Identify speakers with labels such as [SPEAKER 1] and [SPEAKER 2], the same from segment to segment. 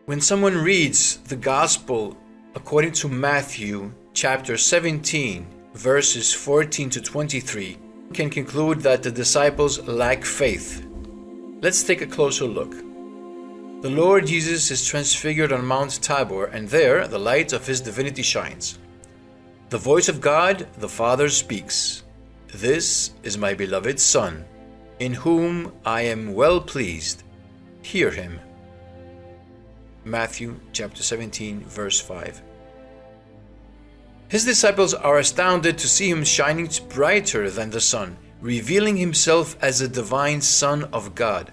[SPEAKER 1] When someone reads the Gospel according to Matthew chapter 17, verses 14 to 23, can conclude that the disciples lack faith. Let's take a closer look. The Lord Jesus is transfigured on Mount Tabor, and there the light of his divinity shines. The voice of God the Father speaks, "This is my beloved Son, in whom I am well pleased. Hear him." Matthew chapter 17, verse 5. His disciples are astounded to see him shining brighter than the sun, revealing himself as the divine Son of God.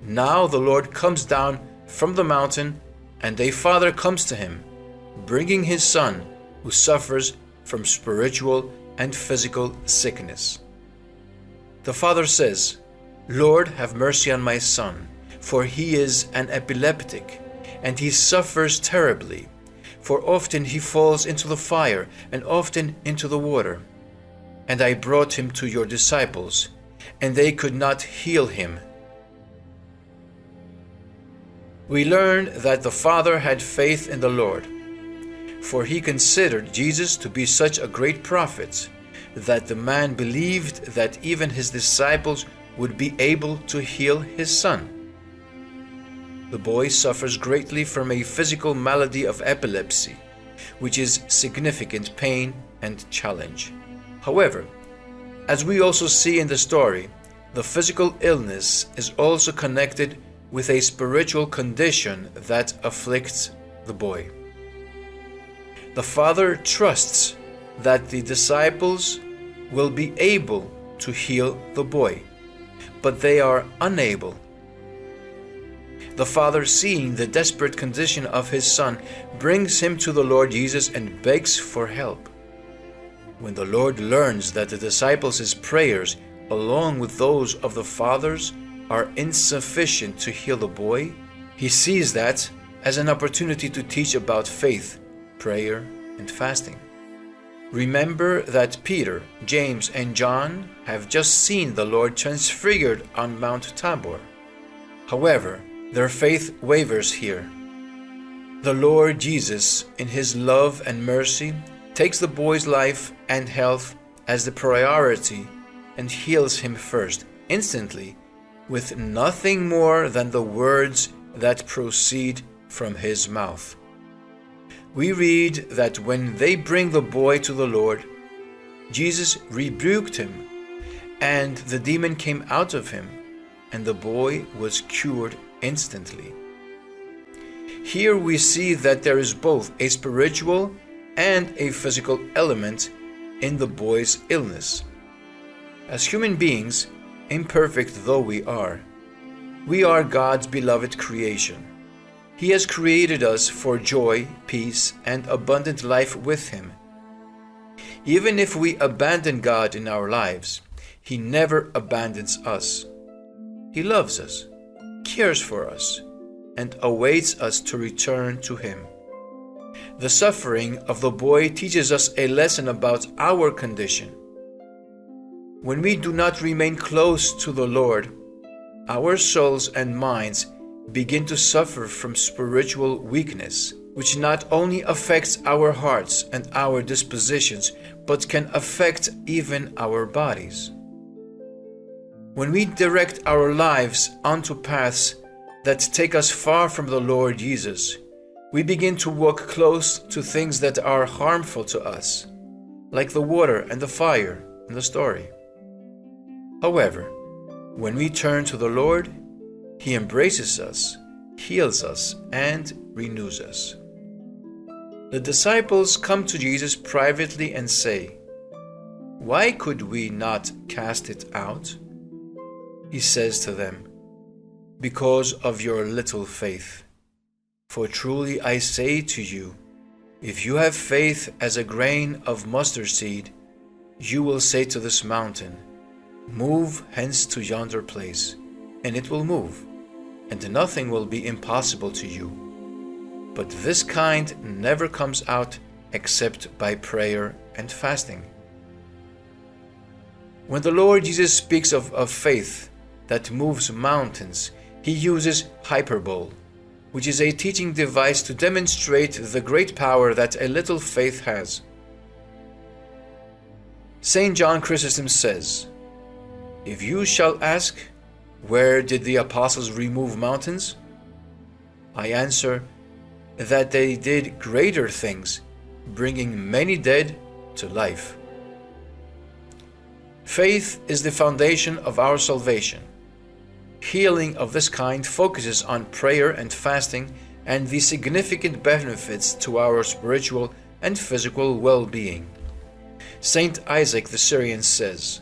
[SPEAKER 1] Now the Lord comes down from the mountain, and a father comes to him, bringing his son who suffers from spiritual and physical sickness. The father says, "Lord, have mercy on my son, for he is an epileptic, and he suffers terribly, for often he falls into the fire and often into the water. And I brought him to your disciples, and they could not heal him." We learn that the father had faith in the Lord, for he considered Jesus to be such a great prophet that the man believed that even his disciples would be able to heal his son. The boy suffers greatly from a physical malady of epilepsy, which is significant pain and challenge. However, as we also see in the story, the physical illness is also connected with a spiritual condition that afflicts the boy. The father trusts that the disciples will be able to heal the boy, but they are unable. The father, seeing the desperate condition of his son, brings him to the Lord Jesus and begs for help. When the Lord learns that the disciples' prayers, along with those of the fathers, are insufficient to heal the boy, he sees that as an opportunity to teach about faith, prayer, and fasting. Remember that Peter, James, and John have just seen the Lord transfigured on Mount Tabor. However, their faith wavers here. The Lord Jesus, in his love and mercy, takes the boy's life and health as the priority and heals him first, instantly, with nothing more than the words that proceed from his mouth. We read that when they bring the boy to the Lord, Jesus rebuked him, and the demon came out of him, and the boy was cured instantly. Here we see that there is both a spiritual and a physical element in the boy's illness. As human beings, imperfect though we are God's beloved creation. He has created us for joy, peace, and abundant life with him. Even if we abandon God in our lives, he never abandons us. He loves us, cares for us, and awaits us to return to him. The suffering of the boy teaches us a lesson about our condition. When we do not remain close to the Lord, our souls and minds begin to suffer from spiritual weakness, which not only affects our hearts and our dispositions, but can affect even our bodies. When we direct our lives onto paths that take us far from the Lord Jesus, we begin to walk close to things that are harmful to us, like the water and the fire in the story. However, when we turn to the Lord, he embraces us, heals us, and renews us. The disciples come to Jesus privately and say, "Why could we not cast it out?" He says to them, "Because of your little faith. For truly I say to you, if you have faith as a grain of mustard seed, you will say to this mountain, 'Move hence to yonder place,' and it will move, and nothing will be impossible to you. But this kind never comes out except by prayer and fasting." When the Lord Jesus speaks of faith that moves mountains, he uses hyperbole. which is a teaching device to demonstrate the great power that a little faith has. St. John Chrysostom says, "If you shall ask, where did the apostles remove mountains? I answer that they did greater things, bringing many dead to life." Faith is the foundation of our salvation. Healing of this kind focuses on prayer and fasting and the significant benefits to our spiritual and physical well-being. Saint Isaac the Syrian says,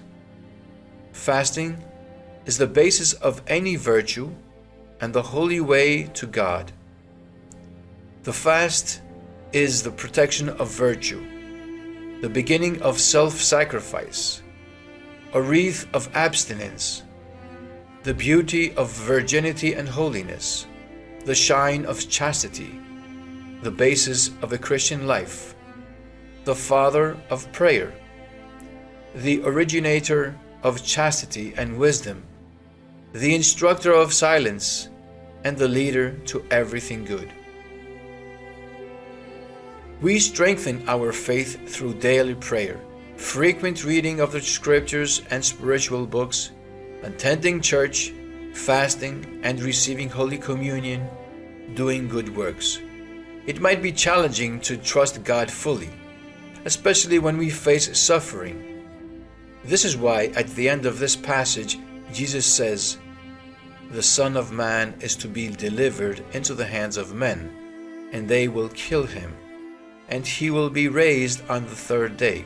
[SPEAKER 1] "Fasting is the basis of any virtue and the holy way to God." The fast is the protection of virtue, the beginning of self-sacrifice, a wreath of abstinence, the beauty of virginity and holiness, the shine of chastity, the basis of a Christian life, the father of prayer, the originator of chastity and wisdom, the instructor of silence, and the leader to everything good. We strengthen our faith through daily prayer, frequent reading of the scriptures and spiritual books, attending church, fasting, and receiving Holy Communion, doing good works. It might be challenging to trust God fully, especially when we face suffering. This is why at the end of this passage, Jesus says, "The Son of Man is to be delivered into the hands of men, and they will kill him, and he will be raised on the third day."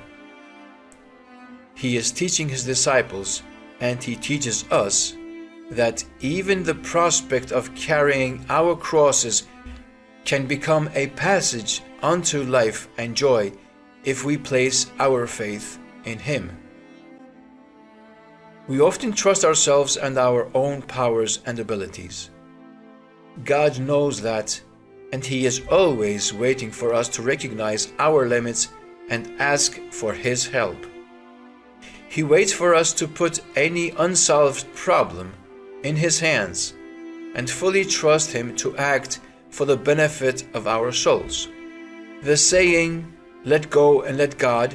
[SPEAKER 1] He is teaching his disciples, and he teaches us, that even the prospect of carrying our crosses can become a passage unto life and joy if we place our faith in him. We often trust ourselves and our own powers and abilities. God knows that, and he is always waiting for us to recognize our limits and ask for his help. He waits for us to put any unsolved problem in his hands and fully trust him to act for the benefit of our souls. The saying, "Let go and let God,"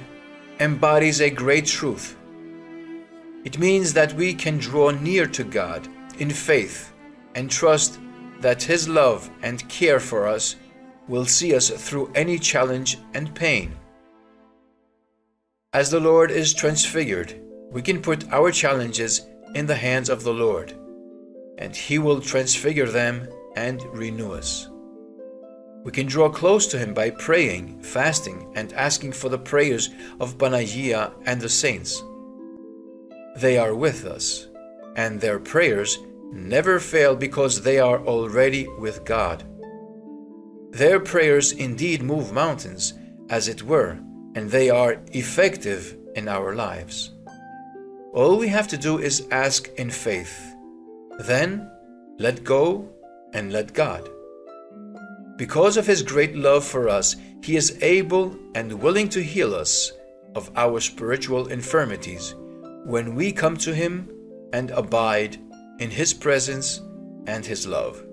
[SPEAKER 1] embodies a great truth. It means that we can draw near to God in faith and trust that his love and care for us will see us through any challenge and pain. As the Lord is transfigured, we can put our challenges in the hands of the Lord, and he will transfigure them and renew us. We can draw close to him by praying, fasting, and asking for the prayers of Panagia and the saints. They are with us, and their prayers never fail because they are already with God. Their prayers indeed move mountains, as it were, and they are effective in our lives. All we have to do is ask in faith. Then let go and let God. Because of his great love for us, he is able and willing to heal us of our spiritual infirmities when we come to him and abide in his presence and his love.